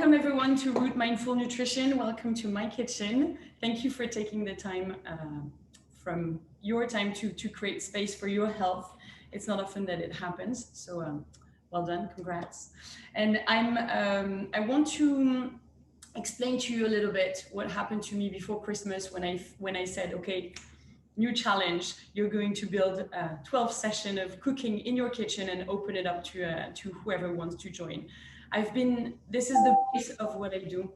Welcome everyone to Root Mindful Nutrition. Welcome to my kitchen. Thank you for taking the time from your time to create space for your health. It's not often that it happens, so well done, congrats. And I want to explain to you a little bit what happened to me before Christmas when I said, okay, new challenge, you're going to build a 12 session of cooking in your kitchen and open it up to whoever wants to join. This is the base of what I do,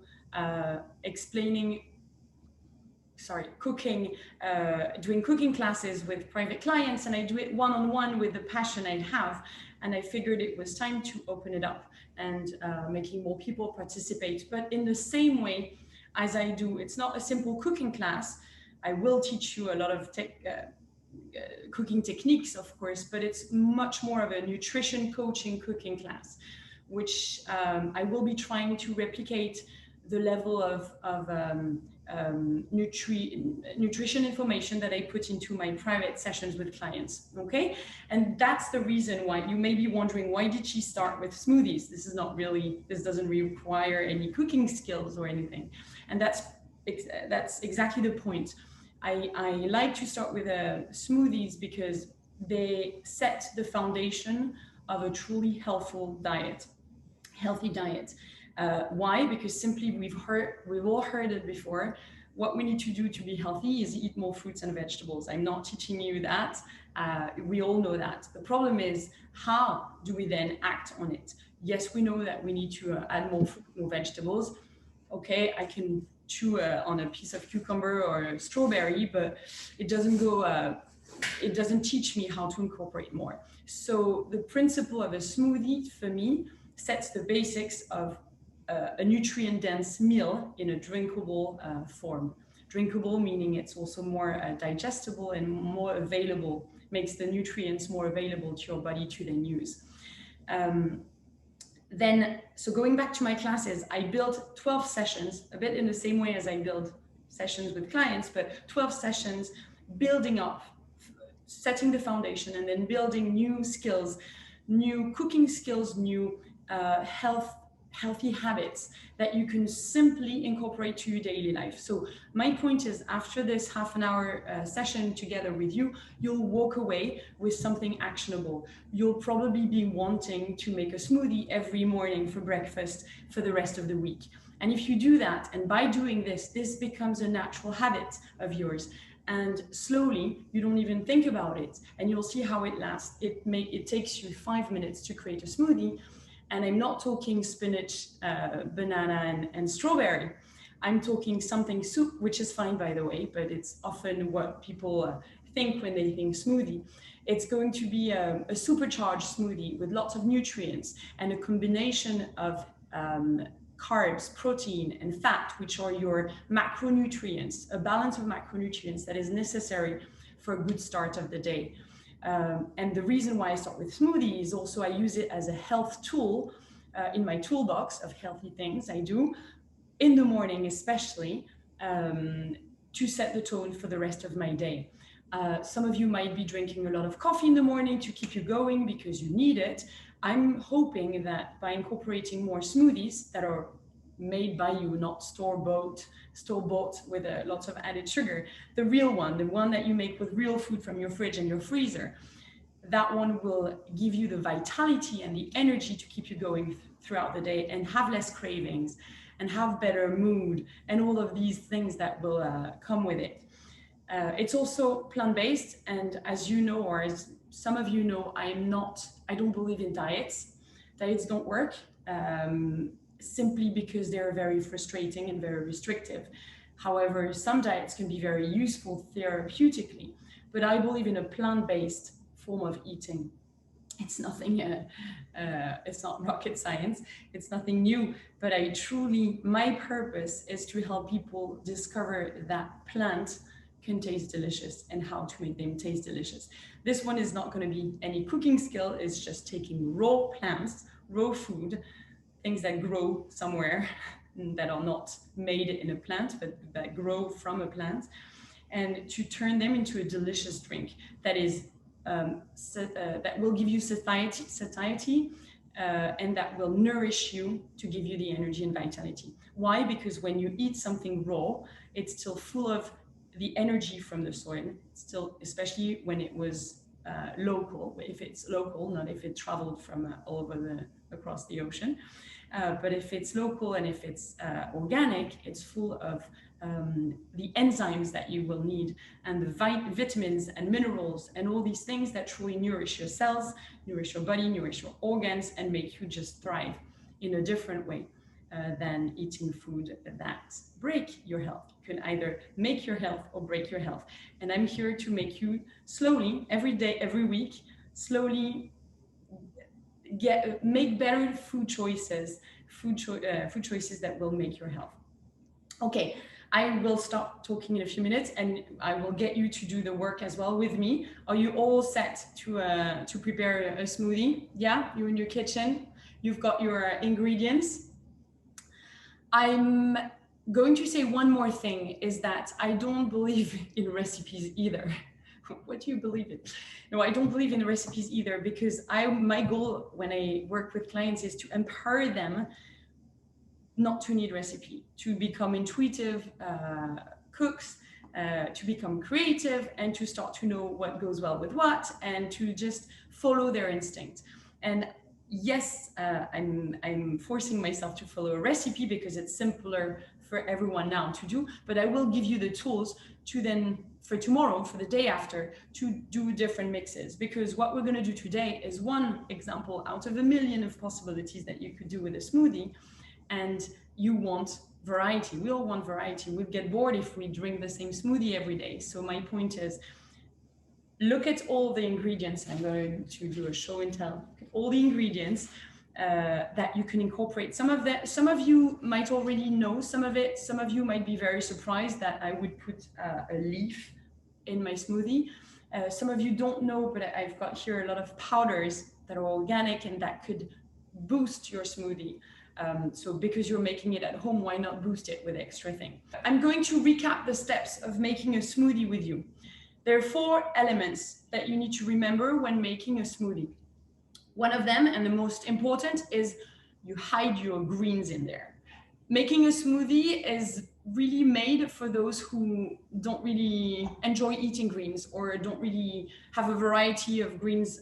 cooking, doing cooking classes with private clients, and I do it one-on-one with the passion I have. And I figured it was time to open it up and making more people participate. But in the same way as I do, it's not a simple cooking class. I will teach you a lot of cooking techniques, of course, but it's much more of a nutrition coaching cooking class, which I will be trying to replicate the level of nutrition information that I put into my private sessions with clients, okay? And that's the reason why you may be wondering, why did she start with smoothies? This doesn't require any cooking skills or anything. And that's exactly the point. I like to start with smoothies because they set the foundation of a truly healthy diet. Why? Because simply we've all heard it before. What we need to do to be healthy is eat more fruits and vegetables. I'm not teaching you that. We all know that. The problem is, how do we then act on it? Yes, we know that we need to add more fruit, more vegetables. Okay, I can chew on a piece of cucumber or a strawberry, but it doesn't teach me how to incorporate more. So the principle of a smoothie for me sets the basics of a nutrient-dense meal in a drinkable form. Drinkable meaning it's also more digestible and more available, makes the nutrients more available to your body to then use. So going back to my classes, I built 12 sessions, a bit in the same way as I build sessions with clients, but 12 sessions building up, setting the foundation, and then building new skills, new cooking skills, new healthy habits that you can simply incorporate to your daily life. So my point is, after this half an hour session together with you, you'll walk away with something actionable. You'll probably be wanting to make a smoothie every morning for breakfast for the rest of the week. And if you do that, and by doing this becomes a natural habit of yours, and slowly you don't even think about it, and you'll see how it lasts. It takes you 5 minutes to create a smoothie. And I'm not talking spinach, banana, and strawberry. I'm talking something soup, which is fine, by the way, but it's often what people think when they think smoothie. It's going to be a supercharged smoothie with lots of nutrients and a combination of carbs, protein, and fat, which are your macronutrients, a balance of macronutrients that is necessary for a good start of the day. And the reason why I start with smoothie is also I use it as a health tool in my toolbox of healthy things I do in the morning, especially to set the tone for the rest of my day. Some of you might be drinking a lot of coffee in the morning to keep you going because you need it. I'm hoping that by incorporating more smoothies that are made by you, not store-bought with lots of added sugar, the real one, the one that you make with real food from your fridge and your freezer, that one will give you the vitality and the energy to keep you going throughout the day and have less cravings and have better mood and all of these things that will come with it. It's also plant-based, and as you know, or as some of you know, I don't believe in diets. Diets don't work. Simply because they're very frustrating and very restrictive. However, some diets can be very useful therapeutically, but I believe in a plant-based form of eating. It's nothing, it's not rocket science, it's nothing new, but my purpose is to help people discover that plant can taste delicious and how to make them taste delicious. This one is not going to be any cooking skill, it's just taking raw plants, raw food, things that grow somewhere that are not made in a plant, but that grow from a plant, and to turn them into a delicious drink that is that will give you satiety, and that will nourish you to give you the energy and vitality. Why? Because when you eat something raw, it's still full of the energy from the soil. It's still, especially when it was local, if it's local, not if it traveled from all over across the ocean. But if it's local and if it's organic, it's full of the enzymes that you will need, and the vitamins and minerals and all these things that truly nourish your cells, nourish your body, nourish your organs, and make you just thrive in a different way than eating food that break your health. You can either make your health or break your health. And I'm here to make you slowly, every day, every week, slowly make better food choices that will make your health. Okay, I will stop talking in a few minutes, and I will get you to do the work as well with me. Are you all set to prepare a smoothie? Yeah, you're in your kitchen. You've got your ingredients. I'm going to say one more thing, is that I don't believe in recipes either. What do you believe in? No, I don't believe in recipes either, because my goal when I work with clients is to empower them not to need recipe, to become intuitive cooks, to become creative, and to start to know what goes well with what, and to just follow their instinct. And yes, I'm forcing myself to follow a recipe because it's simpler for everyone now to do, but I will give you the tools to then, for tomorrow, for the day after, to do different mixes. Because what we're going to do today is one example out of a million of possibilities that you could do with a smoothie. And you want variety. We all want variety. We'd get bored if we drink the same smoothie every day. So my point is, look at all the ingredients. I'm going to do a show and tell. All the ingredients that you can incorporate. Some of you might already know some of it. Some of you might be very surprised that I would put a leaf in my smoothie. Some of you don't know, but I've got here a lot of powders that are organic and that could boost your smoothie. So because you're making it at home, why not boost it with extra thing? I'm going to recap the steps of making a smoothie with you. There are 4 elements that you need to remember when making a smoothie. One of them, and the most important, is you hide your greens in there. Making a smoothie is really made for those who don't really enjoy eating greens, or don't really have a variety of greens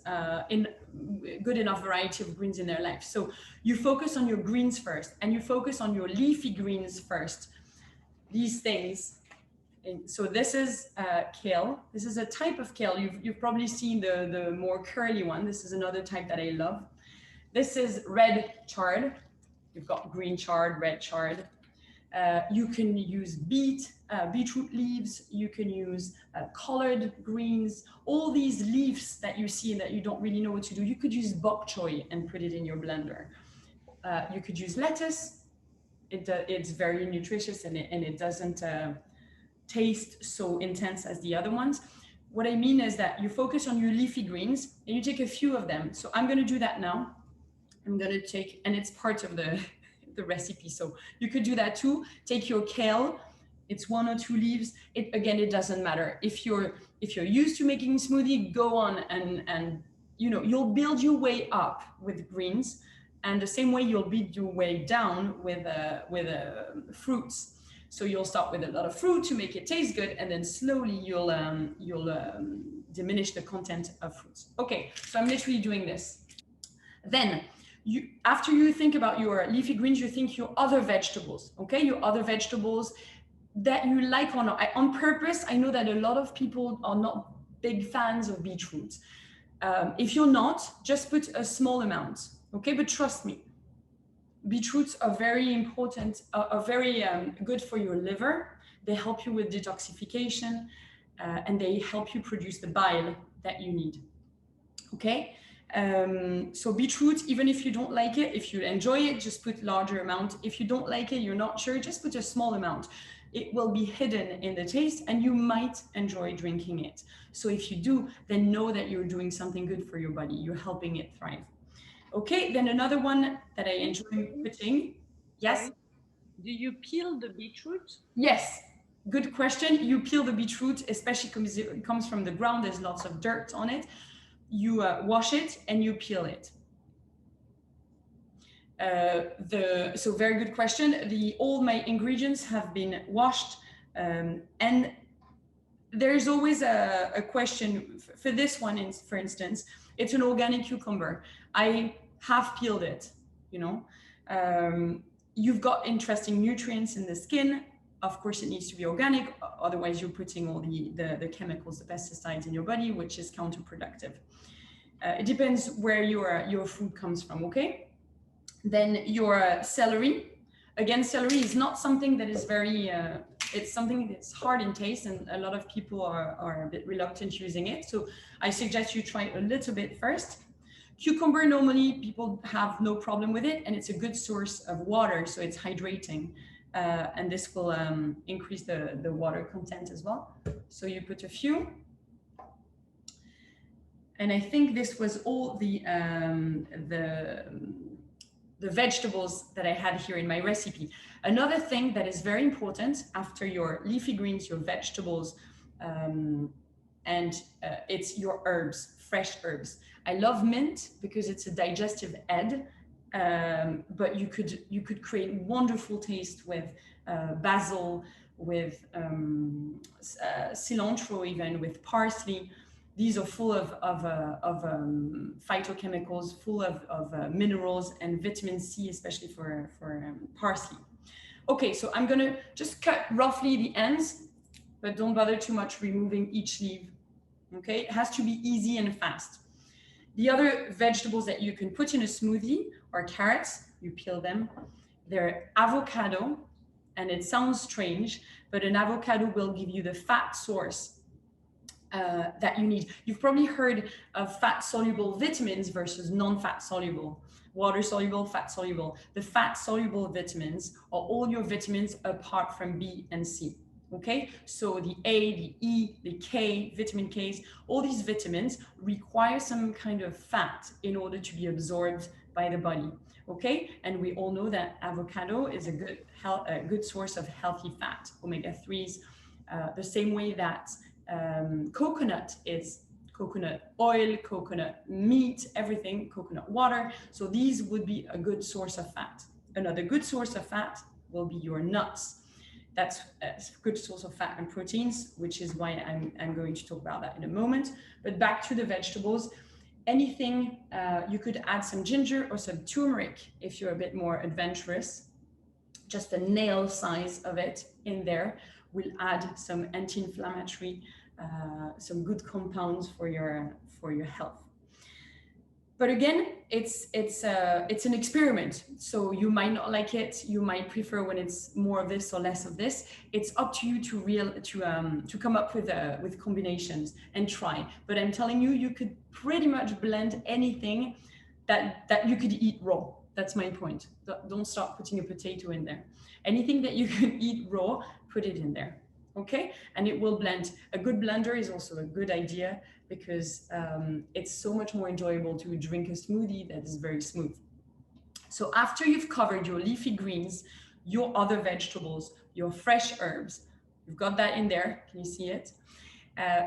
good enough variety of greens in their life. So you focus on your greens first, and you focus on your leafy greens first. These things. And so this is kale. This is a type of kale. You've probably seen the more curly one. This is another type that I love. This is red chard. You've got green chard, red chard. You can use beetroot leaves. You can use colored greens. All these leaves that you see and that you don't really know what to do. You could use bok choy and put it in your blender. You could use lettuce. It's very nutritious, and it doesn't taste so intense as the other ones. What I mean is that you focus on your leafy greens and you take a few of them. So I'm going to do that now. I'm going to take, and it's part of the recipe. So you could do that too. Take your kale. It's 1 or 2 leaves. It doesn't matter. If you're used to making smoothie, go on and you'll build your way up with greens, and the same way you'll build your way down with fruits. So you'll start with a lot of fruit to make it taste good, and then slowly you'll diminish the content of fruits. Okay, so I'm literally doing this. Then after you think about your leafy greens, you think your other vegetables, okay? Your other vegetables that you like or not. On purpose, I know that a lot of people are not big fans of beetroot. If you're not, just put a small amount, okay? But trust me, beetroots are very important, are very good for your liver. They help you with detoxification, and they help you produce the bile that you need, okay? So beetroot, even if you don't like it, if you enjoy it, just put larger amount. If you don't like it, you're not sure, just put a small amount. It will be hidden in the taste, and you might enjoy drinking it. So if you do, then know that you're doing something good for your body. You're helping it thrive. Okay, then another one that I enjoy putting. Yes? Sorry. Do you peel the beetroot? Yes, good question. You peel the beetroot, especially because it comes from the ground. There's lots of dirt on it. You wash it and you peel it. So very good question. All my ingredients have been washed, and there's always a question for this one. For instance, it's an organic cucumber. I have peeled it. You know, you've got interesting nutrients in the skin. Of course, it needs to be organic. Otherwise, you're putting all the chemicals, the pesticides in your body, which is counterproductive. It depends where your food comes from. Okay. Then your celery. Again, celery is not something that is very, it's something that's hard in taste, and a lot of people are a bit reluctant using it. So I suggest you try a little bit first. Cucumber, normally people have no problem with it, and it's a good source of water, so it's hydrating. And this will increase the water content as well. So you put a few. And I think this was all the vegetables that I had here in my recipe. Another thing that is very important after your leafy greens, your vegetables, and it's your herbs, fresh herbs. I love mint because it's a digestive aid, but you could create wonderful taste with basil, with cilantro, even with parsley. These are full of phytochemicals, full of minerals and vitamin C, especially for parsley. Okay, so I'm gonna just cut roughly the ends, but don't bother too much removing each leaf. Okay, it has to be easy and fast. The other vegetables that you can put in a smoothie are carrots. You peel them. They're avocado, and it sounds strange, but an avocado will give you the fat source that you need. You've probably heard of fat-soluble vitamins versus non-fat soluble, water-soluble, fat-soluble. The fat-soluble vitamins are all your vitamins apart from B and C. Okay, so the A, the E, the K, vitamin Ks, all these vitamins require some kind of fat in order to be absorbed by the body. Okay, and we all know that avocado is a good source of healthy fat, omega-3s, the same way that coconut is coconut oil, coconut meat, everything, coconut water. So these would be a good source of fat. Another good source of fat will be your nuts. That's a good source of fat and proteins, which is why I'm going to talk about that in a moment. But back to the vegetables, anything, you could add some ginger or some turmeric if you're a bit more adventurous. Just a nail size of it in there will add some anti-inflammatory, some good compounds for your health. But again, it's an experiment. So you might not like it. You might prefer when it's more of this or less of this. It's up to you to come up with combinations and try. But I'm telling you, you could pretty much blend anything that you could eat raw. That's my point. Don't start putting a potato in there. Anything that you can eat raw, put it in there. Okay, and it will blend. A good blender is also a good idea because it's so much more enjoyable to drink a smoothie that is very smooth. So after you've covered your leafy greens, your other vegetables, your fresh herbs, you've got that in there. Can you see it?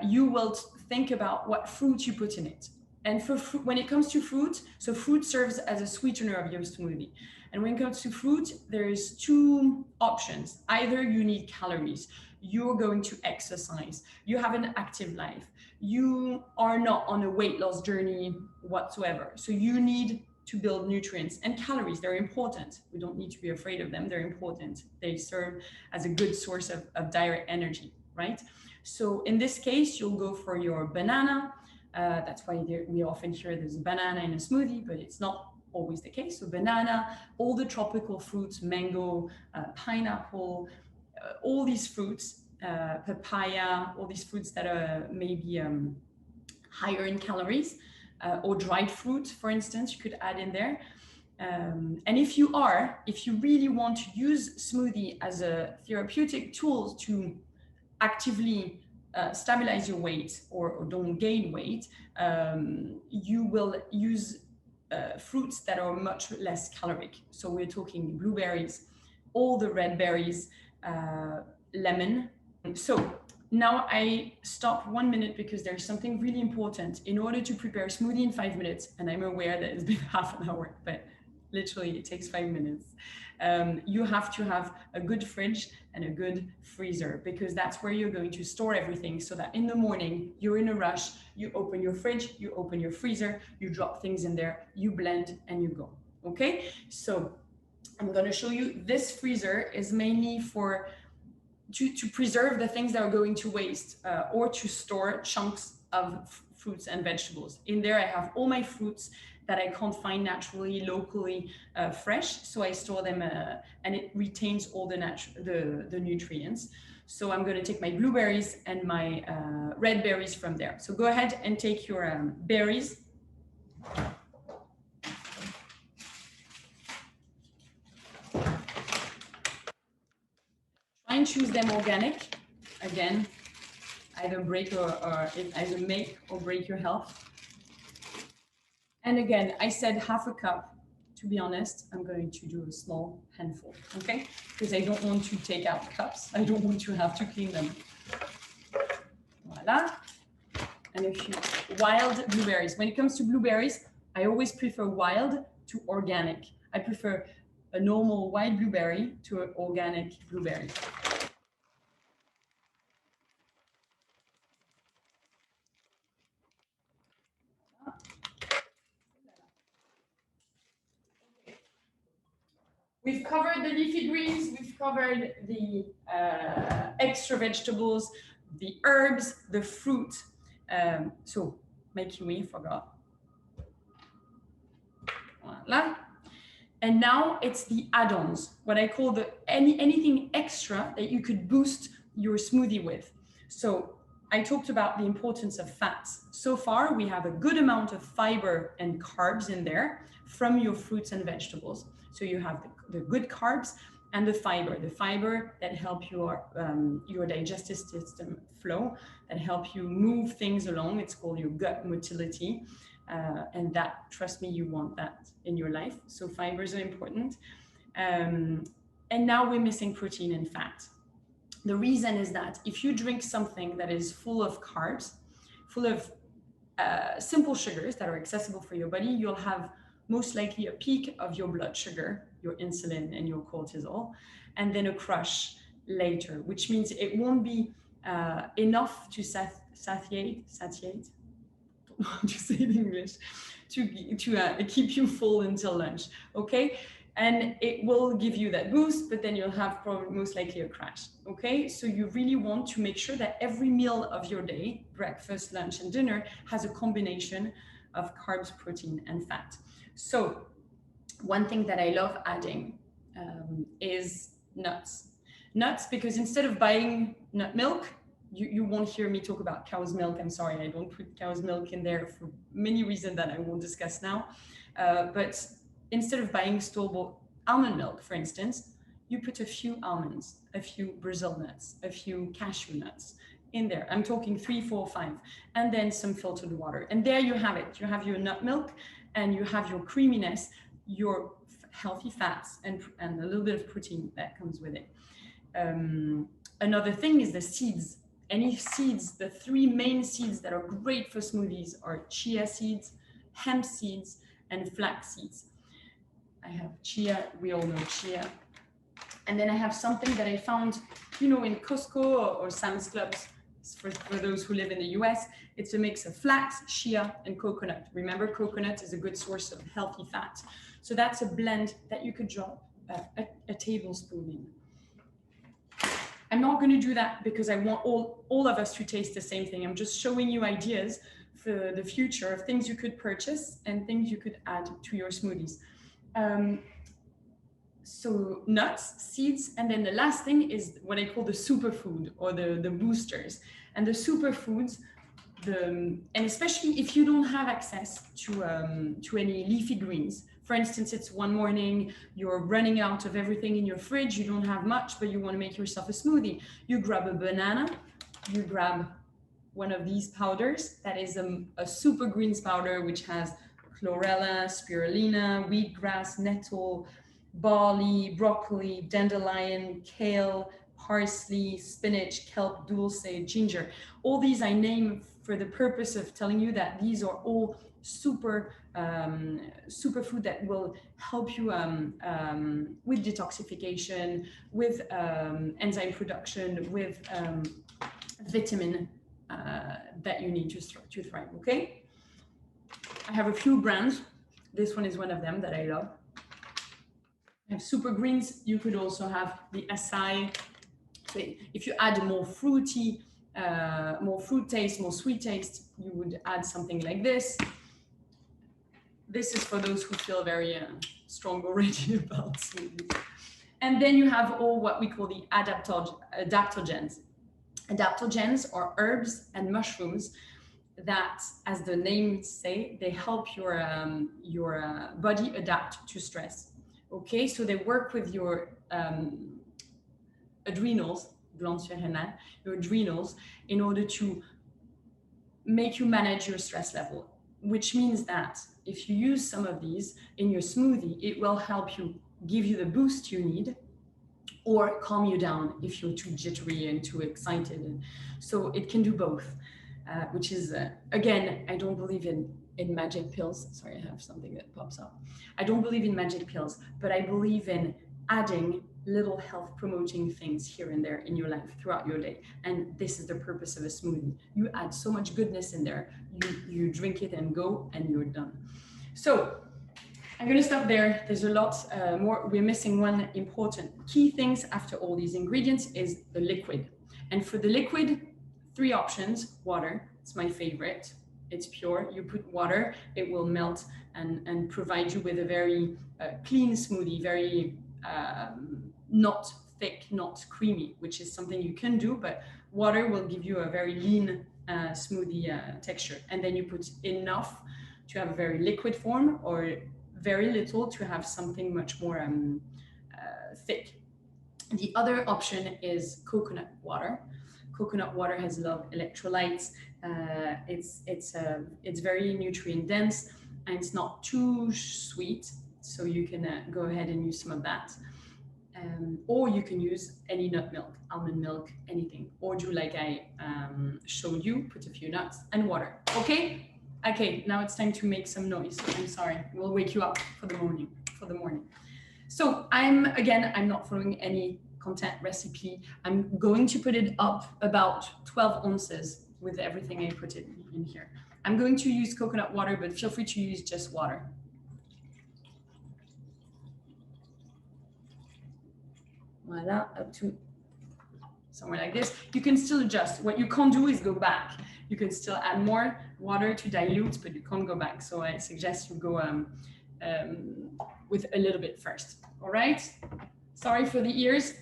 You will think about what fruit you put in it. And for fruit, when it comes to fruit, so fruit serves as a sweetener of your smoothie. And when it comes to fruit, there's two options. Either you need calories, you're going to exercise, you have an active life, you are not on a weight loss journey whatsoever. So you need to build nutrients and calories. They're important. We don't need to be afraid of them. They're important. They serve as a good source of direct energy, right? So in this case, you'll go for your banana. That's why we often hear there's a banana in a smoothie, but it's not always the case. So banana, all the tropical fruits, mango, pineapple, all these fruits, papaya, all these fruits that are maybe higher in calories, or dried fruit, for instance, you could add in there. And if you really want to use smoothie as a therapeutic tool to actively stabilize your weight or don't gain weight, you will use fruits that are much less caloric. So we're talking blueberries, all the red berries, lemon. So now I stop 1 minute because there's something really important in order to prepare a smoothie in 5 minutes. And I'm aware that it's been half an hour, but Literally, it takes 5 minutes. You have to have a good fridge and a good freezer, because that's where you're going to store everything, so that in the morning you're in a rush, you open your fridge, you open your freezer, you drop things in there, you blend, and you go. Okay, so I'm going to show you. This freezer is mainly for to preserve the things that are going to waste, or to store chunks of fruits and vegetables. In there I have all my fruits that I can't find naturally, locally fresh, so I store them, and it retains all the nutrients. So I'm going to take my blueberries and my red berries from there. So go ahead and take your berries. Try and choose them organic. Again, either either make or break your health. And again, I said half a cup. To be honest, I'm going to do a small handful, okay? Because I don't want to take out cups. I don't want to have to clean them. Voila. And a few wild blueberries. When it comes to blueberries, I always prefer wild to organic. I prefer a normal white blueberry to an organic blueberry. We've covered the leafy greens, we've covered the extra vegetables, the herbs, the fruit. So my kiwi, forgot. Voila. And now it's the add-ons, what I call anything extra that you could boost your smoothie with. So I talked about the importance of fats. So far, we have a good amount of fiber and carbs in there from your fruits and vegetables. So you have the good carbs and the fiber that help your digestive system flow, that help you move things along. It's called your gut motility. And that, trust me, you want that in your life. So fibers are important. And now we're missing protein and fat. The reason is that if you drink something that is full of carbs, full of simple sugars that are accessible for your body, you'll have most likely a peak of your blood sugar, your insulin and your cortisol, and then a crash later, which means it won't be enough to satiate, don't know how to say it in English, to keep you full until lunch, okay? And it will give you that boost, but then you'll have probably most likely a crash, okay? So you really want to make sure that every meal of your day, breakfast, lunch, and dinner, has a combination of carbs, protein, and fat. So one thing that I love adding is nuts. Nuts, because instead of buying nut milk, you won't hear me talk about cow's milk. I'm sorry, I don't put cow's milk in there for many reasons that I won't discuss now. But instead of buying store-bought almond milk, for instance, you put a few almonds, a few Brazil nuts, a few cashew nuts in there. I'm talking 3, 4, 5, and then some filtered water. And there you have it. You have your nut milk and you have your creaminess, your healthy fats, and a little bit of protein that comes with it. Another thing is the seeds. Any seeds, the 3 main seeds that are great for smoothies are chia seeds, hemp seeds, and flax seeds. I have chia, we all know chia. And then I have something that I found, in Costco or Sam's Clubs, for those who live in the US. It's a mix of flax, chia, and coconut. Remember, coconut is a good source of healthy fat. So that's a blend that you could drop a tablespoon in. I'm not going to do that because I want all of us to taste the same thing. I'm just showing you ideas for the future of things you could purchase and things you could add to your smoothies. So nuts, seeds, and then the last thing is what I call the superfood or the boosters. And the superfoods, and especially if you don't have access to any leafy greens. For instance, it's one morning, you're running out of everything in your fridge, you don't have much, but you want to make yourself a smoothie. You grab a banana, you grab one of these powders, that is a super greens powder, which has chlorella, spirulina, wheatgrass, nettle, barley, broccoli, dandelion, kale, parsley, spinach, kelp, dulse, ginger. All these I name for the purpose of telling you that these are all superfood that will help you with detoxification, with enzyme production, with vitamin that you need to thrive. Okay, I have a few brands. This one is one of them that I love. I have super greens. You could also have the acai. So if you add more fruity, more fruit taste, more sweet taste, you would add something like this. This is for those who feel very strong already about smoothies. And then you have all what we call the adaptogens. Adaptogens are herbs and mushrooms that, as the names say, they help your body adapt to stress. Okay, so they work with your adrenals, glandes surrénales, your adrenals, in order to make you manage your stress level, which means that if you use some of these in your smoothie, it will help you, give you the boost you need, or calm you down if you're too jittery and too excited. So it can do both, which is, again, I don't believe in magic pills. Sorry, I have something that pops up. I don't believe in magic pills, but I believe in adding little health promoting things here and there in your life throughout your day. And this is the purpose of a smoothie. You add so much goodness in there, you drink it and go, and you're done. So I'm going to stop there. There's a lot more. We're missing one important key things after all these ingredients is the liquid. And for the liquid, 3 options. Water, it's my favorite. It's pure. You put water, it will melt and provide you with a very clean smoothie, very not thick, not creamy, which is something you can do, but water will give you a very lean smoothie texture. And then you put enough to have a very liquid form, or very little to have something much more thick. The other option is coconut water. Coconut water has a lot of electrolytes. It's very nutrient dense, and it's not too sweet, so you can go ahead and use some of that. Or you can use any nut milk, almond milk, anything, or do like I showed you, put a few nuts and water. Okay. Now it's time to make some noise. I'm sorry, we'll wake you up for the morning. So I'm not following any content recipe. I'm going to put it up about 12 ounces with everything I put it in here. I'm going to use coconut water, but feel free to use just water. Voila, up to somewhere like this. You can still adjust. What you can't do is go back. You can still add more water to dilute, but you can't go back. So I suggest you go with a little bit first. All right? Sorry for the ears.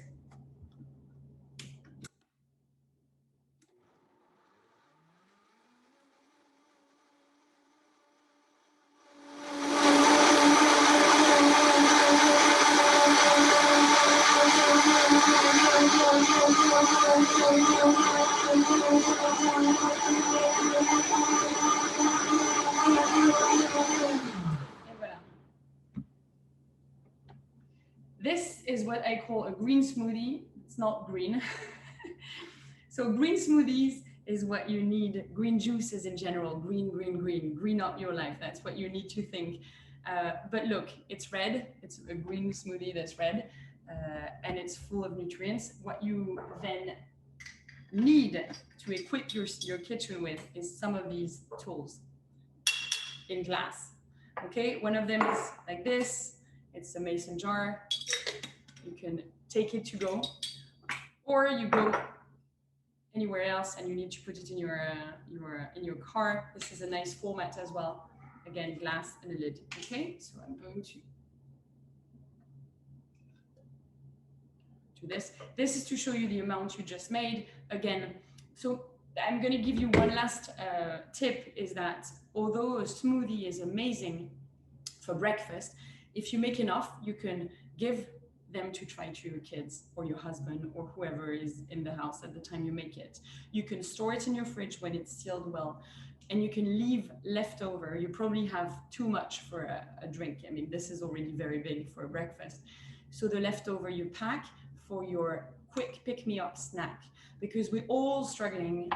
This is what I call a green smoothie. It's not green. So green smoothies is what you need. Green juices in general, green up your life. That's what you need to think. But look, it's red. It's a green smoothie that's red, and it's full of nutrients. What you then need to equip your kitchen with is some of these tools in glass. Okay, one of them is like this. It's a mason jar. You can take it to go, or you go anywhere else and you need to put it in your car. This is a nice format as well. Again, glass and a lid. Okay, so I'm going to do this. This is to show you the amount you just made. Again, so I'm going to give you one last tip, is that although a smoothie is amazing for breakfast, if you make enough, you can give them to try to your kids or your husband or whoever is in the house at the time you make it. You can store it in your fridge when it's sealed well, and you can leave leftover. You probably have too much for a drink. I mean, this is already very big for a breakfast. So the leftover you pack for your quick pick-me-up snack, because we're all struggling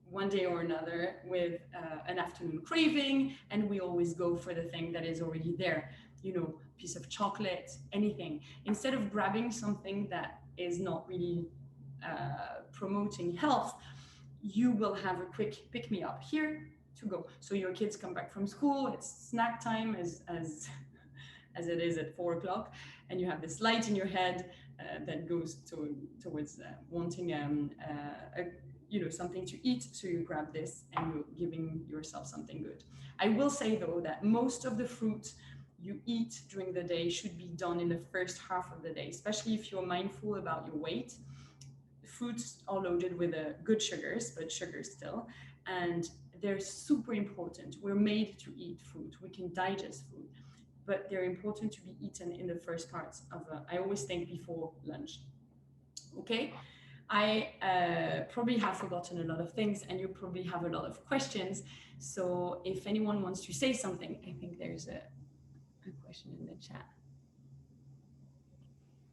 one day or another with an afternoon craving, and we always go for the thing that is already there, piece of chocolate, anything, instead of grabbing something that is not really promoting health. You will have a quick pick me up here to go. So your kids come back from school, it's snack time as it is at 4 o'clock, and you have this light in your head that goes towards wanting something to eat. So you grab this and you're giving yourself something good. I will say though that most of the fruit you eat during the day should be done in the first half of the day, especially if you're mindful about your weight. Fruits are loaded with good sugars, but sugars still, and they're super important. We're made to eat food. We can digest food, but they're important to be eaten in the first parts of, I always think before lunch. Okay, I probably have forgotten a lot of things, and you probably have a lot of questions. So if anyone wants to say something, I think there's a question in the chat.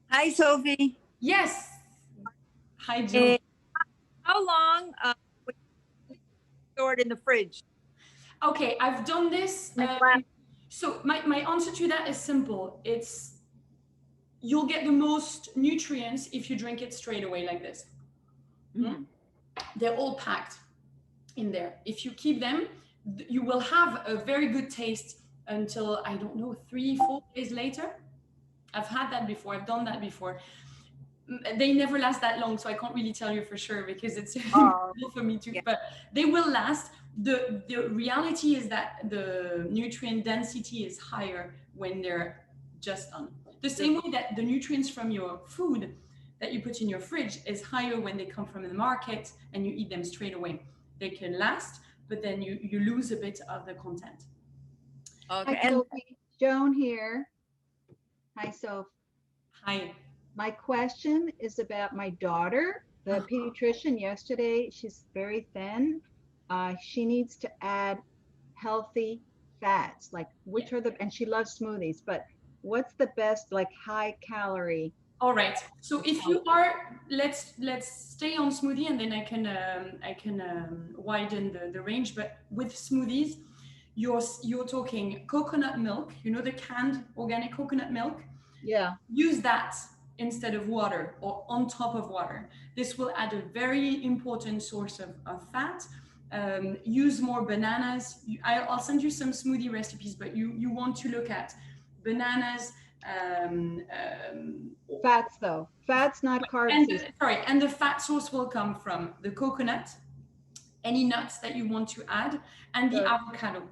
Hi, Sophie. Yes. Hi, Jill. How long would you store it in the fridge? Okay, I've done this. So my answer to that is simple. You'll get the most nutrients if you drink it straight away like this. Mm-hmm. They're all packed in there. If you keep them, you will have a very good taste until, I don't know, 3-4 days later. I've had that before. I've done that before. They never last that long, so I can't really tell you for sure because it's difficult for me to, but they will last. The reality is that the nutrient density is higher when they're just done. The same way that the nutrients from your food that you put in your fridge is higher when they come from the market and you eat them straight away. They can last, but then you lose a bit of the content. Okay. Hi, Sophie. Joan here. Hi, Soph. Hi. My question is about my daughter, the pediatrician yesterday. She's very thin. She needs to add healthy fats, like which are the, and she loves smoothies, but what's the best, like high calorie? All right. So if you are, let's stay on smoothie, and then I can widen the range. But with smoothies, you're talking coconut milk. You know, the canned organic coconut milk. Yeah. Use that instead of water or on top of water. This will add a very important source of fat. Use more bananas. I'll send you some smoothie recipes, but you want to look at bananas. Fats though. Fats, not carbs. And the fat source will come from the coconut, any nuts that you want to add, and the avocado,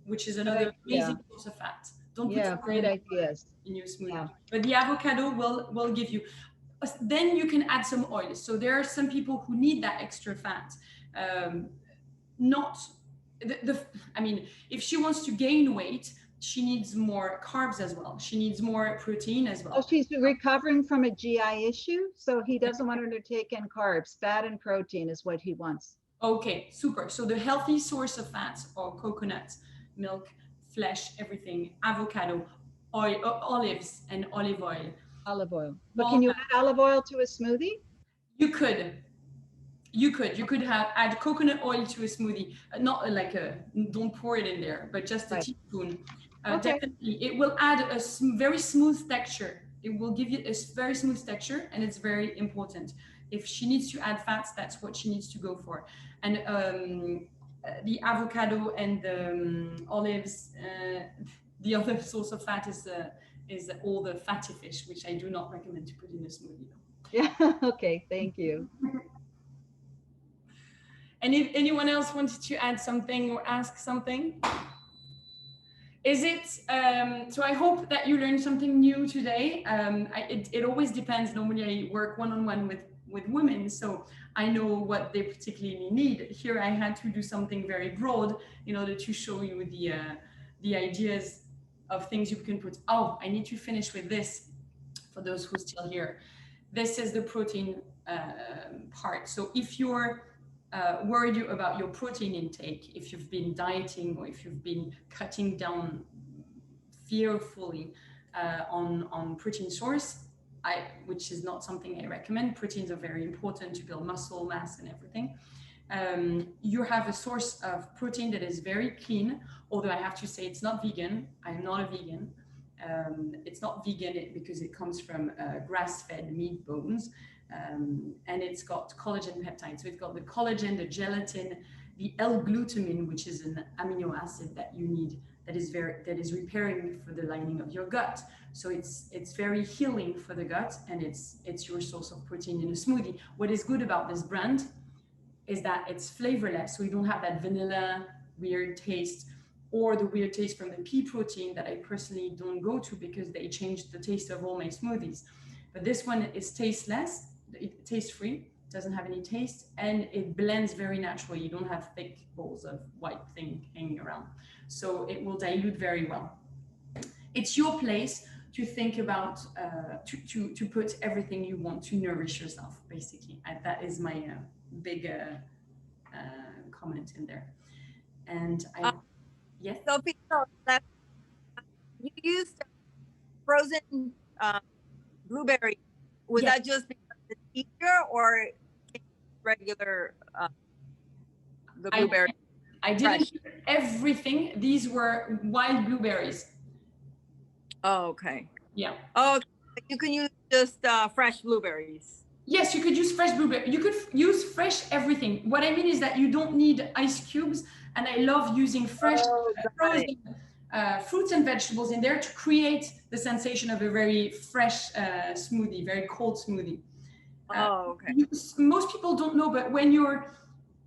which is another amazing source of fat. Don't put great ideas in your smoothie. But the avocado will give you. Then you can add some oil. So there are some people who need that extra fat. I mean, if she wants to gain weight, she needs more carbs as well. She needs more protein as well. So she's recovering from a GI issue, so he doesn't want her to take in carbs. Fat and protein is what he wants. Okay, super. So the healthy source of fats are coconut, milk, flesh, everything, avocado, oil, olives, and olive oil. Olive oil. But can you add olive oil to a smoothie? You could. You could add coconut oil to a smoothie. Not like don't pour it in there, but just a teaspoon. Definitely, it will add a very smooth texture. It will give you a very smooth texture, and it's very important. If she needs to add fats, that's what she needs to go for. And the avocado and the olives, the other source of fat is all the fatty fish, which I do not recommend to put in a smoothie. Yeah. Okay. Thank you. And if anyone else wanted to add something or ask something, is it, so I hope that you learned something new today. It always depends. Normally I work one-on-one with women, so I know what they particularly need. Here I had to do something very broad in order to show you the ideas of things you can put. Oh, I need to finish with this for those who are still here. This is the protein part. So if you're worried about your protein intake, if you've been dieting or if you've been cutting down fearfully on protein source, which is not something I recommend. Proteins are very important to build muscle mass and everything. you have a source of protein that is very clean, although I have to say it's not vegan. I'm not a vegan. It's not vegan because it comes from grass-fed meat bones, and it's got collagen peptides. So it's got the collagen, the gelatin, the L-glutamine, which is an amino acid that you need, that is repairing for the lining of your gut. So it's very healing for the gut, and it's your source of protein in a smoothie. What is good about this brand is that it's flavorless, so you don't have that vanilla weird taste, or the weird taste from the pea protein that I personally don't go to because they changed the taste of all my smoothies. But this one is tasteless, it tastes free, doesn't have any taste, and it blends very naturally. You don't have thick balls of white thing hanging around. So it will dilute very well. It's your place to think about, to put everything you want to nourish yourself, basically. That is my big comment in there. And yes. Sophie, so that you used frozen blueberry. Was Yes. that just because it's easier, or regular the blueberry? I didn't do everything. These were wild blueberries. Oh, okay. Yeah. Oh, you can use just fresh blueberries. Yes, you could use fresh blueberry. You could use fresh everything. What I mean is that you don't need ice cubes, and I love using fresh frozen fruits and vegetables in there to create the sensation of a very fresh smoothie, very cold smoothie. Oh, okay. Most people don't know, but when you're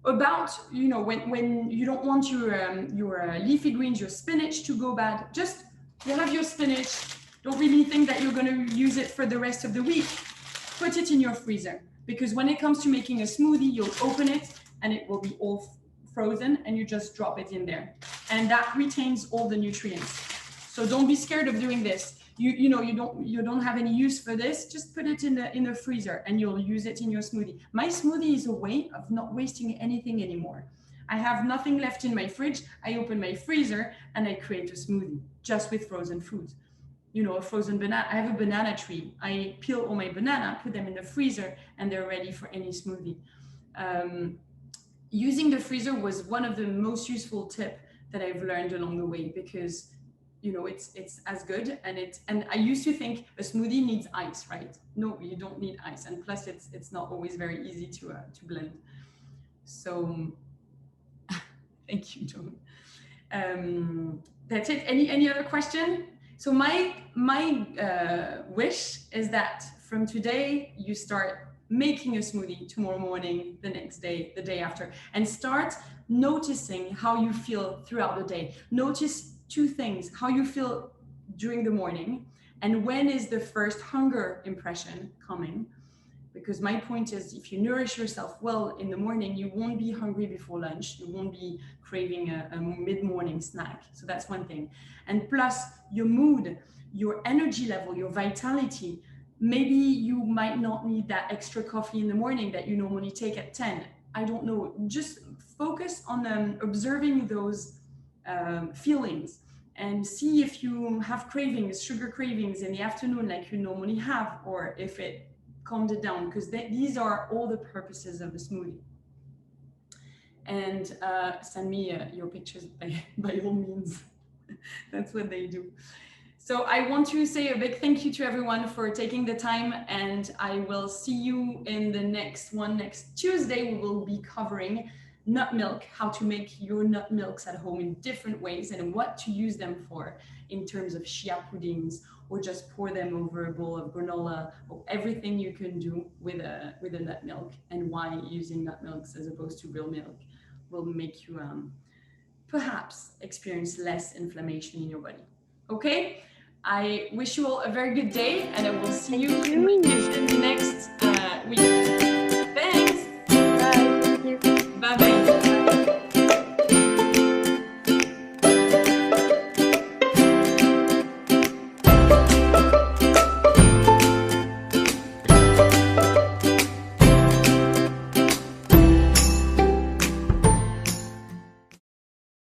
about, when you don't want your leafy greens, your spinach to go bad, just you have your spinach. Don't really think that you're going to use it for the rest of the week. Put it in your freezer, because when it comes to making a smoothie, you'll open it and it will be all frozen, and you just drop it in there, and that retains all the nutrients. So don't be scared of doing this. You don't have any use for this. Just put it in the freezer, and you'll use it in your smoothie. My smoothie is a way of not wasting anything anymore. I have nothing left in my fridge. I open my freezer and I create a smoothie just with frozen foods. A frozen banana. I have a banana tree. I peel all my banana, put them in the freezer, and they're ready for any smoothie. Using the freezer was one of the most useful tips that I've learned along the way, because it's as good, and I used to think a smoothie needs ice, right? No, you don't need ice, and plus it's not always very easy to blend. So thank you, John. That's it. Any other question? So my wish is that from today you start making a smoothie tomorrow morning, the next day, the day after, and start noticing how you feel throughout the day. Notice two things: how you feel during the morning, and when is the first hunger impression coming. Because my point is, if you nourish yourself well in the morning, you won't be hungry before lunch. You won't be craving a mid-morning snack. So that's one thing. And plus your mood, your energy level, your vitality. Maybe you might not need that extra coffee in the morning that you normally take at 10. I don't know. Just focus on observing those feelings, and see if you have cravings, sugar cravings in the afternoon like you normally have, or if it calmed it down, because these are all the purposes of the smoothie. And send me your pictures by all means. That's what they do. So I want to say a big thank you to everyone for taking the time, and I will see you in the next one. Next Tuesday, we will be covering nut milk, how to make your nut milks at home in different ways, and what to use them for in terms of chia puddings, or just pour them over a bowl of granola, or everything you can do with a nut milk, and why using nut milks as opposed to real milk will make you perhaps experience less inflammation in your body. Okay, I wish you all a very good day, and I will see you in my kitchen next